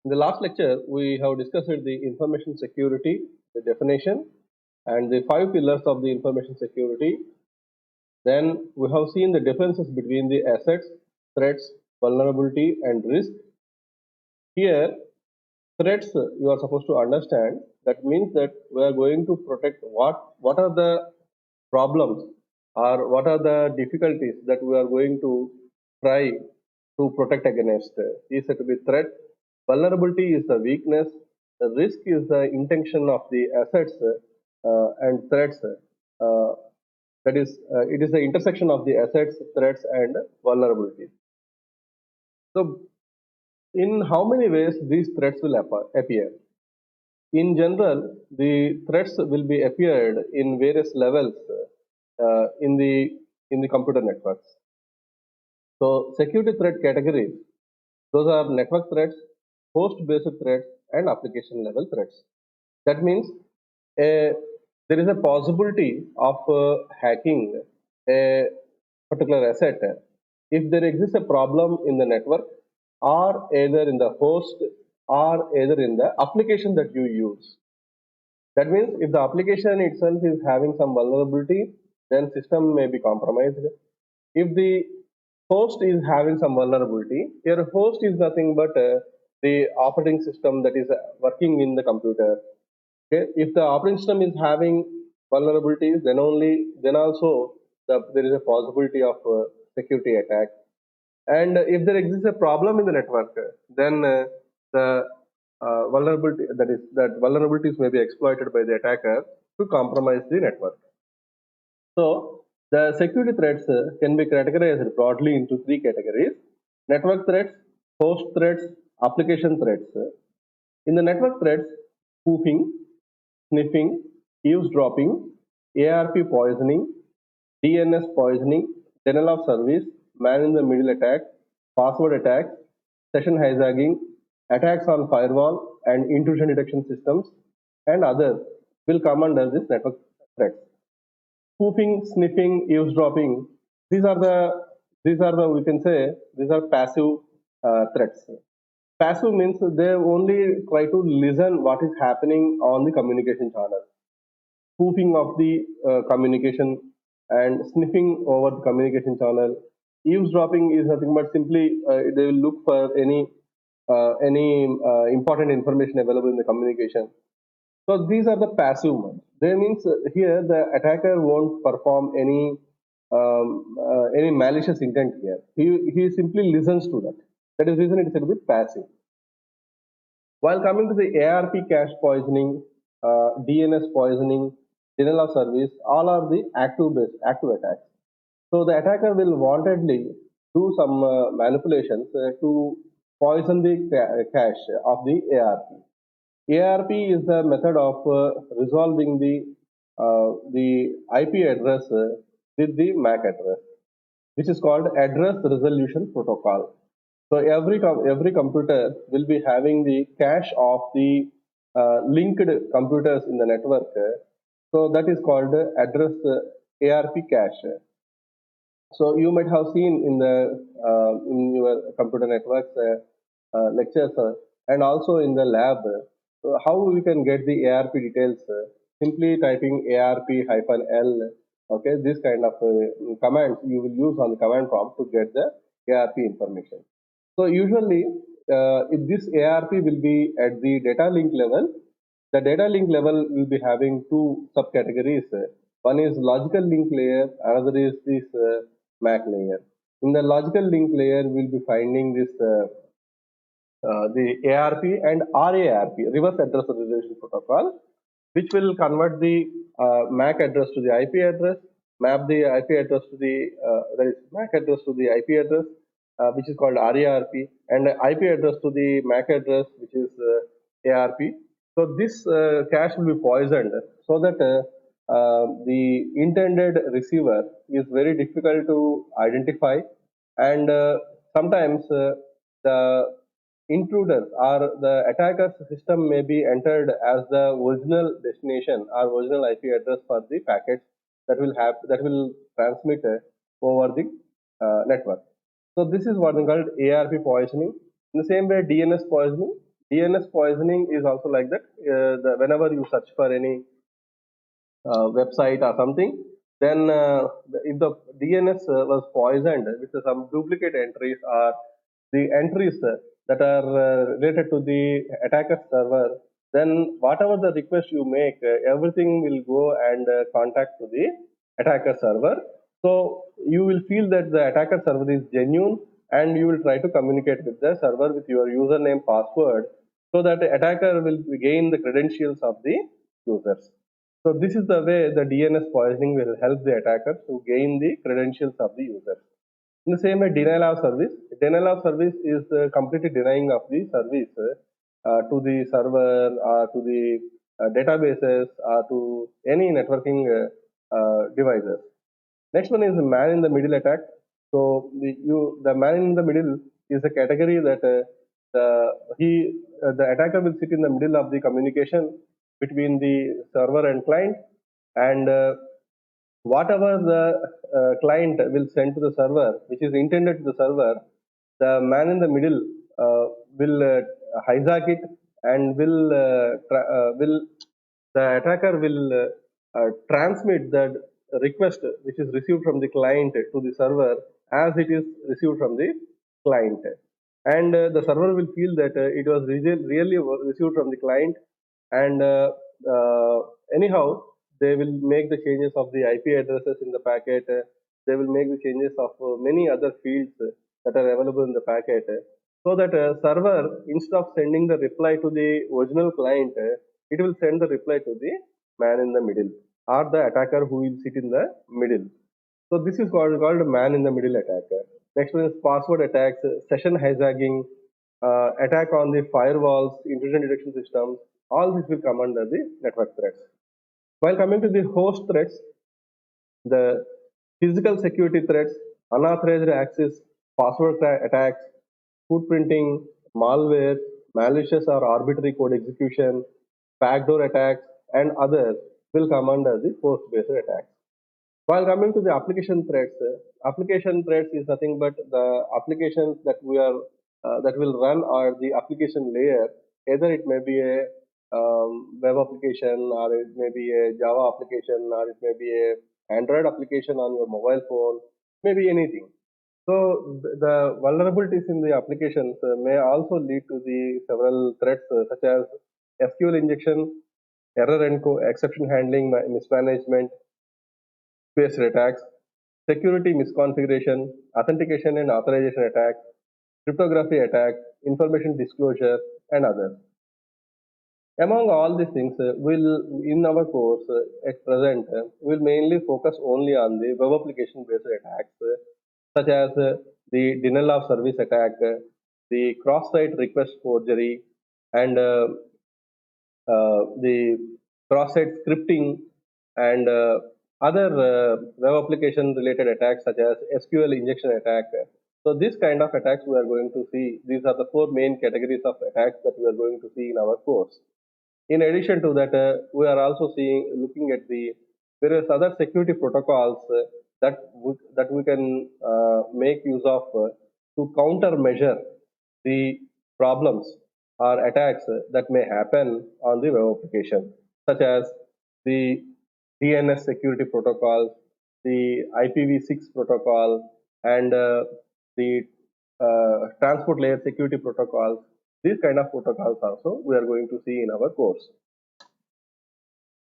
In the last lecture, we have discussed the information security, the definition, and the 5 pillars of the information security. Then we have seen the differences between the assets, threats, vulnerability, and risk. Here, threats you are supposed to understand. That means that we are going to protect what are the problems or what are the difficulties that we are going to try to protect against. These are to be threat. Vulnerability is the weakness. The risk is the intention of the assets and threats. That is, it is the intersection of the assets, threats, and vulnerabilities. So, in how many ways these threats will appear? In general, the threats will be appeared in various levels in the computer networks. So, security threat categories, those are network threats, host-based threats, and application-level threats. That means there is a possibility of hacking a particular asset if there exists a problem in the network or either in the host or either in the application that you use. That means if the application itself is having some vulnerability, then system may be compromised. If the host is having some vulnerability, your host is nothing but the operating system that is working in the computer. Okay, if the operating system is having vulnerabilities, then also there is a possibility of security attack. And if there exists a problem in the network, then the that vulnerabilities may be exploited by the attacker to compromise the network. So the security threats can be categorized broadly into 3 categories: network threats, host threats, application threats. In the network threats, spoofing, sniffing, eavesdropping, ARP poisoning, DNS poisoning, denial of service, man in the middle attack, password attacks, session hijacking, attacks on firewall and intrusion detection systems, and others will come under this network threats. Spoofing, sniffing, eavesdropping, these are the we can say these are passive threats. Passive means they only try to listen what is happening on the communication channel. Spoofing of the communication and sniffing over the communication channel. Eavesdropping is nothing but simply they will look for any important information available in the communication. So these are the passive ones. They means here the attacker won't perform any malicious intent here. He simply listens to that. That is the reason it is a bit passive. While coming to the ARP cache poisoning, DNS poisoning, denial of service, all are the active attacks. So the attacker will wantedly do some manipulations to poison the cache of the ARP. ARP is the method of resolving the IP address with the MAC address, which is called Address Resolution Protocol. So every computer will be having the cache of the linked computers in the network. So that is called address ARP cache. So you might have seen in your computer networks lectures and also in the lab how we can get the ARP details. Simply typing ARP-L. Okay, this kind of commands you will use on the command prompt to get the ARP information. So usually, if this ARP will be at the data link level, the data link level will be having 2 subcategories. One is logical link layer, another is this MAC layer. In the logical link layer, we'll be finding this the ARP and RARP, Reverse Address Resolution Protocol, which will convert the MAC address to the IP address, map the IP address to the that is MAC address to the IP address, which is called RARP, and IP address to the MAC address, which is ARP. So this cache will be poisoned so that the intended receiver is very difficult to identify, and sometimes the intruders or the attacker's system may be entered as the original destination or original IP address for the packets that will transmit over the network. So this is what is called ARP poisoning. In the same way, DNS poisoning. DNS poisoning is also like that. Whenever you search for any website or something, then if the DNS was poisoned with some duplicate entries or the entries that are related to the attacker server, then whatever the request you make, everything will go and contact to the attacker server. So you will feel that the attacker server is genuine, and you will try to communicate with the server with your username password, so that the attacker will gain the credentials of the users. So this is the way the DNS poisoning will help the attacker to gain the credentials of the user. In the same way, denial of service. Denial of service is completely denying of the service to the server or to the databases or to any networking devices. Next one is man in the middle attack. So the man in the middle is a category that the attacker will sit in the middle of the communication between the server and client, and whatever the client will send to the server, which is intended to the server, the man in the middle will hijack it, and will the attacker will transmit that request which is received from the client to the server as it is received from the client, and the server will feel that it was really received from the client, and anyhow they will make the changes of the IP addresses in the packet. They will make the changes of many other fields that are available in the packet, so that server, instead of sending the reply to the original client, it will send the reply to the man in the middle, or the attacker who will sit in the middle. So this is called man in the middle attack. Next one is password attacks, session hijacking, attack on the firewalls, intrusion detection systems. All this will come under the network threats. While coming to the host threats, the physical security threats, unauthorized access, password attacks, footprinting, malware, malicious or arbitrary code execution, backdoor attacks, and others will come under the host-based attacks. While coming to the application threats is nothing but the applications that we are that will run on the application layer. Either it may be a web application, or it may be a Java application, or it may be a Android application on your mobile phone, maybe anything. So the vulnerabilities in the applications may also lead to the several threats such as SQL injection, error exception handling, mismanagement, based attacks, security misconfiguration, authentication and authorization attacks, cryptography attacks, information disclosure, and others. Among all these things, in our course at present, we'll mainly focus only on the web application based attacks, such as the denial of service attack, the cross-site request forgery, and the cross-site scripting, and other web application related attacks such as SQL injection attack. So this kind of attacks we are going to see. These are the four main categories of attacks that we are going to see in our course. In addition to that, we are also looking at the various other security protocols that we can make use of to countermeasure the problems or attacks that may happen on the web application, such as the DNS security protocols, the IPv6 protocol, and the transport layer security protocols. These kind of protocols also we are going to see in our course.